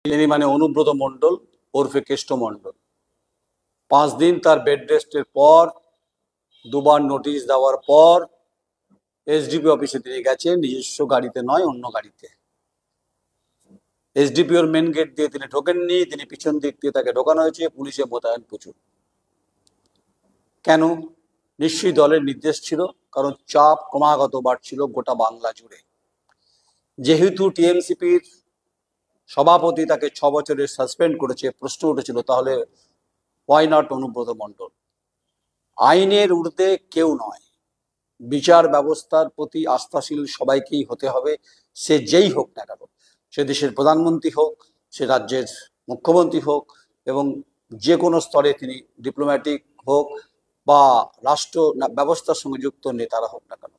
তিনি মানে অনুব্রত মণ্ডল ওরফে কেষ্ট মণ্ডল। 5 দিন তার বেড রেস্টের পর, 2বার নোটিশ দেওয়ার পর এসডিপি অফিসে তিনি গেছেন, নিজস্ব গাড়িতে নয়, অন্য গাড়িতে। এসডিপিওর মেন গেট দিয়ে তিনি ঢোকেননি, তিনি পিছন দিক দিয়ে তাকে ঢোকানো হয়েছে, পুলিশে মোতায়েন প্রচুর। কেন? নিশ্চয়ই দলের নির্দেশ ছিল, কারণ চাপ ক্রমাগত বাড়ছিল গোটা বাংলা জুড়ে। যেহেতু টিএমসিপির সভাপতি তাকে 6 বছরের সাসপেন্ড করেছে, প্রশ্ন উঠেছিল তাহলে হোয়াই নট অনুব্রত মণ্ডল? আইনের ঊর্ধ্বে কেউ নয়, বিচার ব্যবস্থার প্রতি আস্থাশীল সবাইকেই হতে হবে, সে যেই হোক না কেন, সে দেশের প্রধানমন্ত্রী হোক, সে রাজ্যের মুখ্যমন্ত্রী হোক, এবং যে কোনো স্তরে তিনি ডিপ্লোম্যাটিক হোক বা রাষ্ট্র ব্যবস্থার সঙ্গে যুক্ত নেতারা হোক না কেন,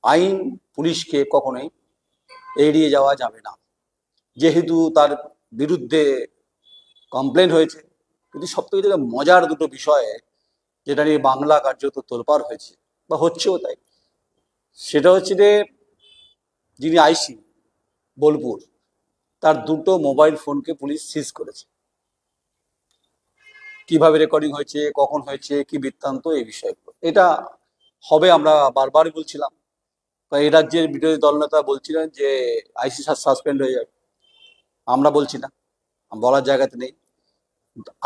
আইন পুলিশকে কখনোই এড়িয়ে যাওয়া যাবে না। যেহেতু তার বিরুদ্ধে কমপ্লেন হয়েছে, কিন্তু সবথেকে যেটা মজার দুটো বিষয়ে যেটা নিয়ে বাংলা কার্যত তোলপাড় হয়েছে বা হচ্ছেও তাই, সেটা হচ্ছে যে যিনি আইসি বোলপুর, তার 2টো মোবাইল ফোনকে পুলিশ সিজ করেছে। কিভাবে রেকর্ডিং হয়েছে, কখন হয়েছে, কি বৃত্তান্ত, এই বিষয়গুলো এটা হবে। আমরা বারবারই বলছিলাম, এই রাজ্যের বিরোধী দলনেতা বলছিলেন যে আইসি সাসপেন্ড হয়ে যাবে। আমরা বলছি না, বলার জায়গাতে নেই।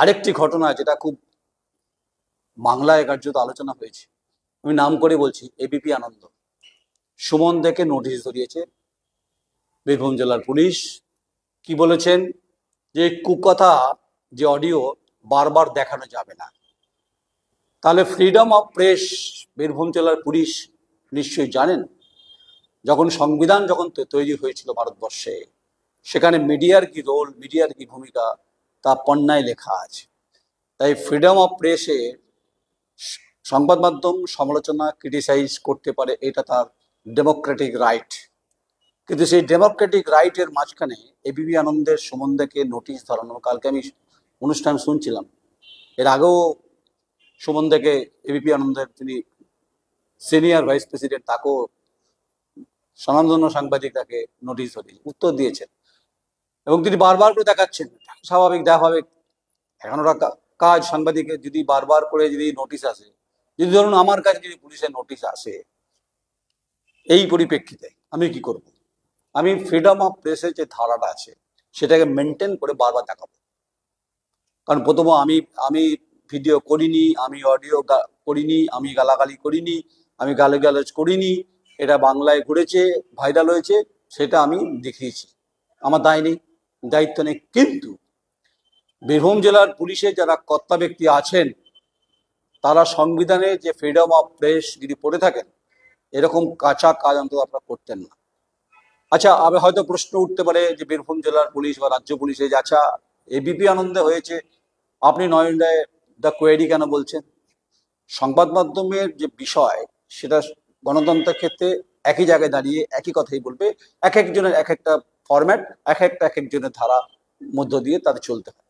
আরেকটি ঘটনা যেটা খুব বাংলায় কার্যত আলোচনা হয়েছে, আমি নাম করে বলছি, এবিপি আনন্দ। সুমন থেকে নোটিশ ধরিয়েছে বীরভূম জেলার পুলিশ। কি বলেছেন? যে কুকথা, যে অডিও বারবার দেখানো যাবে না। তাহলে ফ্রিডম অফ প্রেস বীরভূম জেলার পুলিশ নিশ্চয়ই জানেন, যখন সংবিধান তৈরি হয়েছিল ভারতবর্ষে, সেখানে মিডিয়ার কি রোল, মিডিয়ার কি ভূমিকা, তা পন্যায় লেখা আছে। তাই ফ্রিডম অফ প্রেসে সংবাদ মাধ্যম সমালোচনা, ক্রিটিসাইজ করতে পারে, এটা তার ডেমোক্রেটিক রাইট। কিন্তু সেই ডেমোক্রেটিক রাইটের মাঝখানে এবিপি আনন্দের সুমনদাকে নোটিশ ধরানো, কালকে আমি অনুষ্ঠান শুনছিলাম, এর আগেও সুমনদাকে এবিপি আনন্দের তিনি সিনিয়র ভাইস প্রেসিডেন্ট, তাকেও স্বনামধন্য সাংবাদিক তাকে নোটিশ ধরিয়ে উত্তর দিয়েছেন, এবং তিনি বারবার করে দেখাচ্ছেন। স্বাভাবিক, স্বাভাবিক, এখন ওরা কাজ, সাংবাদিকের যদি বারবার করে যদি নোটিশ আসে, যদি ধরুন আমার কাছে যদি পুলিশের নোটিশ আসে, এই পরিপ্রেক্ষিতে আমি কি করব? আমি ফ্রিডম অফ প্রেসের যে ধারাটা আছে সেটাকে মেনটেন করে বারবার দেখাবো। কারণ প্রথম আমি ভিডিও করিনি, আমি অডিও করিনি, আমি গালাগালি করিনি, আমি গালিগালাজ করিনি, এটা বাংলায় ঘুরেছে, ভাইরাল হয়েছে, সেটা আমি দেখিয়েছি। আমার দায় নেই, দায়িত্ব নেই। কিন্তু বীরভূম জেলার পুলিশের যারা কর্তা ব্যক্তি আছেন, তারা সংবিধানে যে ফ্রিডম অফ প্রেস যদি পড়ে থাকেন, এরকম কাঁচা কাজ অন্তত আপনারা করতেন না। আচ্ছা, আবার হয়তো প্রশ্ন উঠতে পারে যে বীরভূম জেলার পুলিশ বা রাজ্য পুলিশে যে আচ্ছা এবিপি আনন্দে হয়েছে, আপনি নয়নদায় দ্য কোয়েরি কেন বলছেন? সংবাদ মাধ্যমের যে বিষয়, সেটা গণতন্ত্রের ক্ষেত্রে একই জায়গায় দাঁড়িয়ে একই কথাই বলবে। এক একজনের এক একটা ফরম্যাট, এক একজনের ধারা মধ্য দিয়ে তাদের চলতে হয়।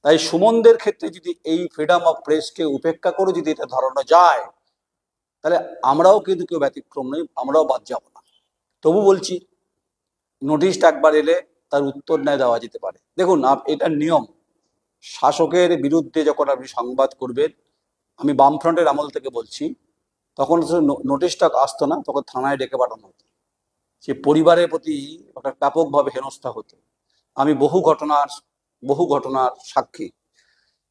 তাই সুমনদের ক্ষেত্রে যদি এই ফ্রিডম অফ প্রেসকে উপেক্ষা করে যদি এটা ধরানো যায়, তাহলে আমরাও কিন্তু কেউ ব্যতিক্রম নই, আমরাও বাদ যাব না। তবু বলছি, নোটিশটা একবার এলে তার উত্তর ন্যায় দেওয়া যেতে পারে। দেখুন, এটা নিয়ম, শাসকের বিরুদ্ধে যখন আপনি সংবাদ করবেন, আমি বামফ্রন্টের আমল থেকে বলছি, তখন নোটিশটা আসতো না, তখন থানায় ডেকে পাঠানো হতো। সে পরিবারের প্রতি একটা ব্যাপকভাবে হেনস্থা হতো। আমি বহু ঘটনার সাক্ষী।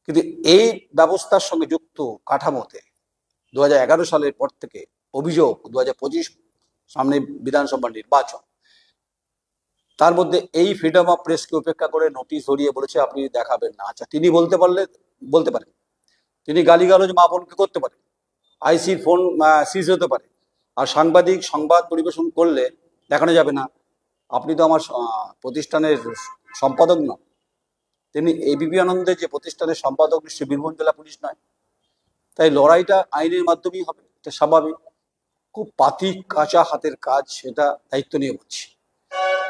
কিন্তু এই ব্যবস্থার সঙ্গে যুক্ত কাঠামোতে 2011 সালের পর থেকে অভিযোগ, 2025 সামনে বিধানসভা নির্বাচন, তার মধ্যে এই ফ্রিডম অফ প্রেসকে উপেক্ষা করে নোটিশ ধরিয়ে বলেছে আপনি দেখাবেন না। আচ্ছা, তিনি বলতে পারেন, তিনি গালিগালাজ মা বোনকে করতে পারেন, আইসির ফোন সিজ হতে পারে, আর সাংবাদিক সংবাদ পরিবেশন করলে দেখানো যাবে না। আপনি তো আমার প্রতিষ্ঠানের সম্পাদক নন, তেমনি এবিপি আনন্দের যে প্রতিষ্ঠানের সম্পাদক সে বীরভূম জেলা পুলিশ নয়। তাই লড়াইটা আইনের মাধ্যমেই হবে, এটা স্বাভাবিক। খুব পাতি কাঁচা হাতের কাজ, সেটা দায়িত্ব নিয়ে বলছি।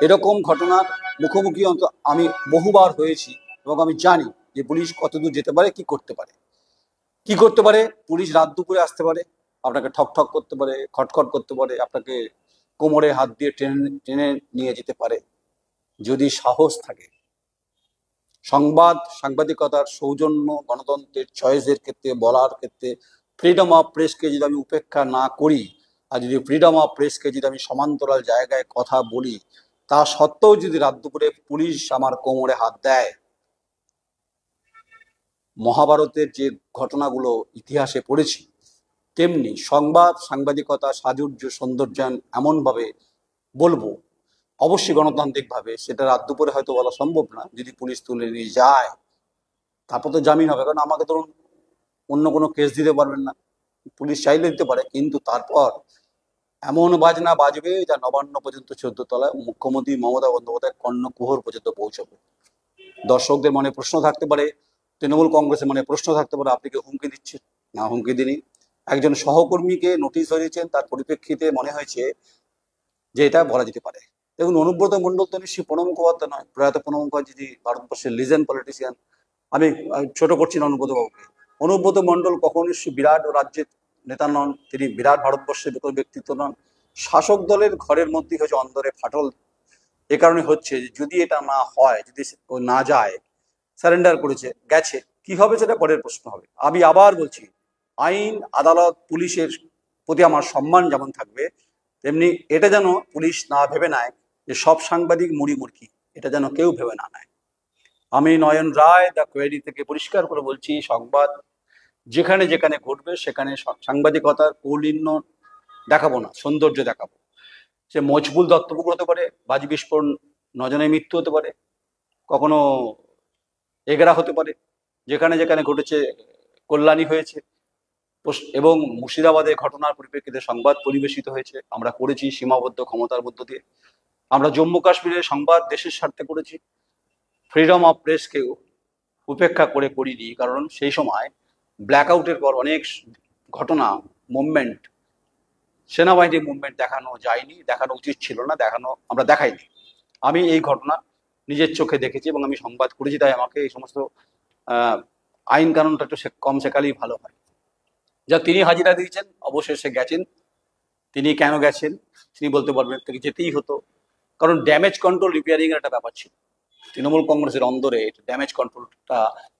এরকম ঘটনার মুখোমুখি অন্তত আমি বহুবার হয়েছি, এবং আমি জানি যে পুলিশ কতদূর যেতে পারে, কি করতে পারে। পুলিশ রাত দুপুরে আসতে পারে, আপনাকে ঠক করতে পারে, খটখট করতে পারে, আপনাকে কোমরে হাত দিয়ে টেনে নিয়ে যেতে পারে। যদি সাহস থাকে, সাংবাদিকতার সৌজন্য, গণতন্ত্রের চয়েসের ক্ষেত্রে, বলার ক্ষেত্রে ফ্রিডম অফ প্রেসকে যদি আমি উপেক্ষা না করি, আর যদি ফ্রিডম অফ প্রেসকে যদি আমি সমান্তরাল জায়গায় কথা বলি, তা সত্ত্বেও যদি রাত দুপুরে পুলিশ আমার কোমরে হাত দেয়, মহাভারতের যে ঘটনাগুলো ইতিহাসে পড়েছি, তেমনি সাংবাদিকতা সাজুর্য সৌন্দর্যায়ন এমনভাবে বলবো, অবশ্যই গণতান্ত্রিকভাবে, সেটা রাত দুপুরে হয়তো বলা সম্ভব না। যদি পুলিশ তুলে নিয়ে যায়, তারপর তো জামিন হবে, কারণ আমাকে ধরুন অন্য কোনো কেস দিতে পারবেন না, পুলিশ চাইলে দিতে পারে, কিন্তু তারপর এমন বাজনা বাজবে যা নবান্ন পর্যন্ত 14 তলায় মুখ্যমন্ত্রী মমতা বন্দ্যোপাধ্যায় কর্ণকুহর পর্যন্ত পৌঁছবে। দর্শকদের মনে প্রশ্ন থাকতে পারে, তৃণমূল কংগ্রেসের মনে প্রশ্ন থাকতে পারে, আপনি কি হুমকি দিচ্ছেন? না, হুমকি দিনই। একজন সহকর্মীকে নোটিশ ধরিয়েছেন, তার পরিপ্রেক্ষিতে মনে হয়েছে যে এটা বলা যেতে পারে। দেখুন, অনুব্রত মণ্ডল তো নিশ্চয়ই প্রণব মুখোপাধ্যায় নয়। প্রয়াত প্রণব মুখার্জি ভারতবর্ষের লিজেন্ড পলিটিশিয়ান। আমি ছোট করছি না অনুব্রত বাবুকে। অনুব্রত মণ্ডল কখনো নিশ্চয়ই বিরাট রাজ্যের নেতা নন, তিনি বিরাট ভারতবর্ষের কোনো ব্যক্তিত্ব নন। শাসক দলের ঘরের মধ্যেই হচ্ছে অন্দরে ফাটল। এ কারণে হচ্ছে যে যদি এটা না হয়, যদি ও না যায়, সারেন্ডার করেছে, গেছে, কি হবে সেটা পরের প্রশ্ন হবে। আমি আবার বলছি, আইন, আদালত, পুলিশের প্রতি আমার সম্মান যেমন থাকবে, তেমনি এটা যেন পুলিশ না ভেবে নেয় যে সব সাংবাদিক মুড়ি মুড়কি, এটা যেন কেউ ভেবে না নেয়। আমি নয়ন রায় দ্য কোয়েরি থেকে পরিষ্কার করে বলছি, সংবাদ যেখানে যেখানে ঘটবে সেখানে সাংবাদিকতার কৌলিন্য দেখাবো না, সৌন্দর্য দেখাবো। সে মজবুল দত্তপুকুর হতে পারে, বাজি বিস্ফোরণ, নজনের মৃত্যু হতে পারে, কখনো এগরা হতে পারে, যেখানে যেখানে ঘটেছে কল্যাণী হয়েছে, এবং মুর্শিদাবাদের ঘটনার পরিপ্রেক্ষিতে সংবাদ পরিবেশিত হয়েছে, আমরা করেছি সীমাবদ্ধ ক্ষমতার মধ্য দিয়ে। আমরা জম্মু কাশ্মীরের সংবাদ দেশের স্বার্থে করেছি, ফ্রিডম অফ প্রেসকে উপেক্ষা করে করিনি, কারণ সেই সময় ব্ল্যাক আউটের পর অনেক ঘটনা, মুভমেন্ট, সেনাবাহিনীর মুভমেন্ট দেখানো যায়নি, দেখানো উচিত ছিল না, আমরা দেখাইনি। আমি এই ঘটনা নিজের চোখে দেখেছি এবং আমি সংবাদ করেছি, তাই আমাকে এই সমস্ত আইন কানুনটা একটু কম শেখালেই ভালো হয়। যা তিনি হাজিরা দিয়েছেন, অবশেষে গেছেন। তিনি কেন গেছেন তিনি বলতে পারবেন, তাকে যেতেই হতো, কারণ ড্যামেজ কন্ট্রোল রিপেয়ারিং এর একটা ব্যাপার ছিল তৃণমূল কংগ্রেসের অন্দরে। ড্যামেজ কন্ট্রোলটা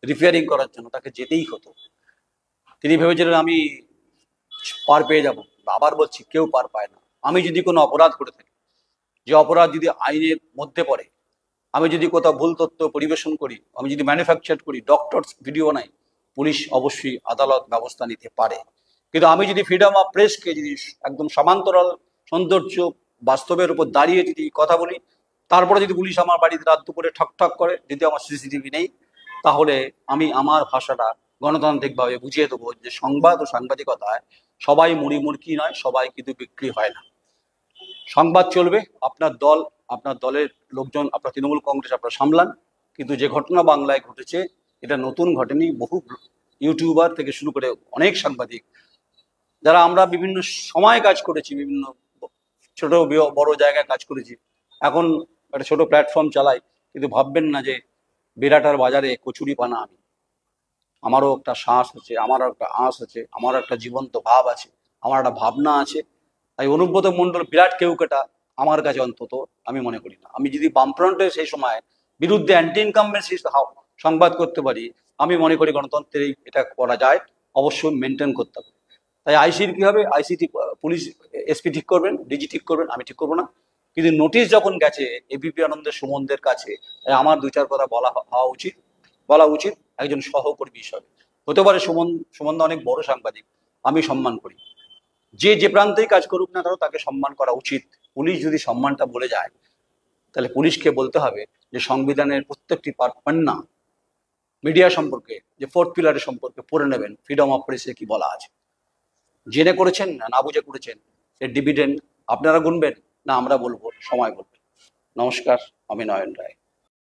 রিপেয়ারিং করার জন্য তাকে যেতেই হতো। তিনি ভেবেছিলেন আমি পার পেয়ে যাব। আবার বলছি, কেউ পার পায় না। আমি যদি কোনো অপরাধ করে থাকি, যে অপরাধ যদি আইনের মধ্যে পড়ে, আমি যদি কোথাও ভুল তথ্য পরিবেশন করি, আমি যদি ম্যানুফ্যাকচার করি, ডক্টরস ভিডিও বানাই, পুলিশ অবশ্যই আদালত ব্যবস্থা নিতে পারে। কিন্তু আমি যদি ফ্রিডম অফ প্রেসকে যদি একদম সমান্তরাল সৌন্দর্য বাস্তবের উপর দাঁড়িয়ে যদি কথা বলি, তারপরে যদি পুলিশ আমার বাড়িতে রাত দুপুরে ঠকঠক করে, যদি আমার সিসিটিভি নেই, তাহলে আমি আমার ভাষাটা গণতান্ত্রিকভাবে বুঝিয়ে দেবো যে সংবাদ ও সাংবাদিকতায় সবাই মুড়ি মুড়কি নয়, সবাই কিন্তু বিক্রি হয় না। সংবাদ চলবে, আপনার দলের লোকজন, আপনার তৃণমূল কংগ্রেস আপনারা সামলান, কিন্তু যে ঘটনা বাংলায় ঘটেছে এটা নতুন ঘটেনি। বহু ইউটিউবার থেকে শুরু করে অনেক সাংবাদিক, যারা আমরা বিভিন্ন সময় কাজ করেছি, বিভিন্ন ছোট বড় জায়গায় কাজ করেছি, এখন একটা ছোট প্ল্যাটফর্ম চালাই, কিন্তু ভাববেন না যে বিরাটার বাজারে কচুরি পানা আমি। আমারও একটা শ্বাস আছে, আমারও একটা আঁশ আছে, আমারও একটা জীবন্ত ভাব আছে, আমার একটা ভাবনা আছে। তাই অনুব্রত মণ্ডল বিরাট কেউকেটা আমার কাছে অন্তত আমি মনে করি না। আমি যদি বামফ্রন্টে সেই সময় বিরুদ্ধে অ্যান্টি ইনকামবেন্সি সংবাদ করতে পারি, আমি মনে করি গণতন্ত্রে এটা করা যায়, অবশ্যই মেনটেন করতে হবে। তাই আইসির কি হবে, আইসি পুলিশ এসপি ঠিক করবেন, ডিজি ঠিক করবেন, আমি ঠিক করবো না। কিন্তু নোটিশ যখন গেছে এবিপি আনন্দের সুমনদের কাছে, আমার দু চার কথা বলা উচিত একজন সহকর্মী হিসাবে। হতে পারে সুমনদা অনেক বড় সাংবাদিক, আমি সম্মান করি, যে প্রান্তেই কাজ করুক না কেন তাকে সম্মান করা উচিত। পুলিশ যদি সম্মানটা বলে যায়, তাহলে পুলিশকে বলতে হবে যে সংবিধানের প্রত্যেকটি পান্না, মিডিয়া সম্পর্কে, যে ফোর্থ পিলারের সম্পর্কে পড়ে নেবেন, ফ্রিডম অফ প্রেসে কি বলা আছে। জেনে করেছেন না বুঝে করেছেন, এর ডিভিডেন্ড আপনারা গুনবেন না আমরা বলবো, সময় বলবে। নমস্কার, আমি নয়ন রায়।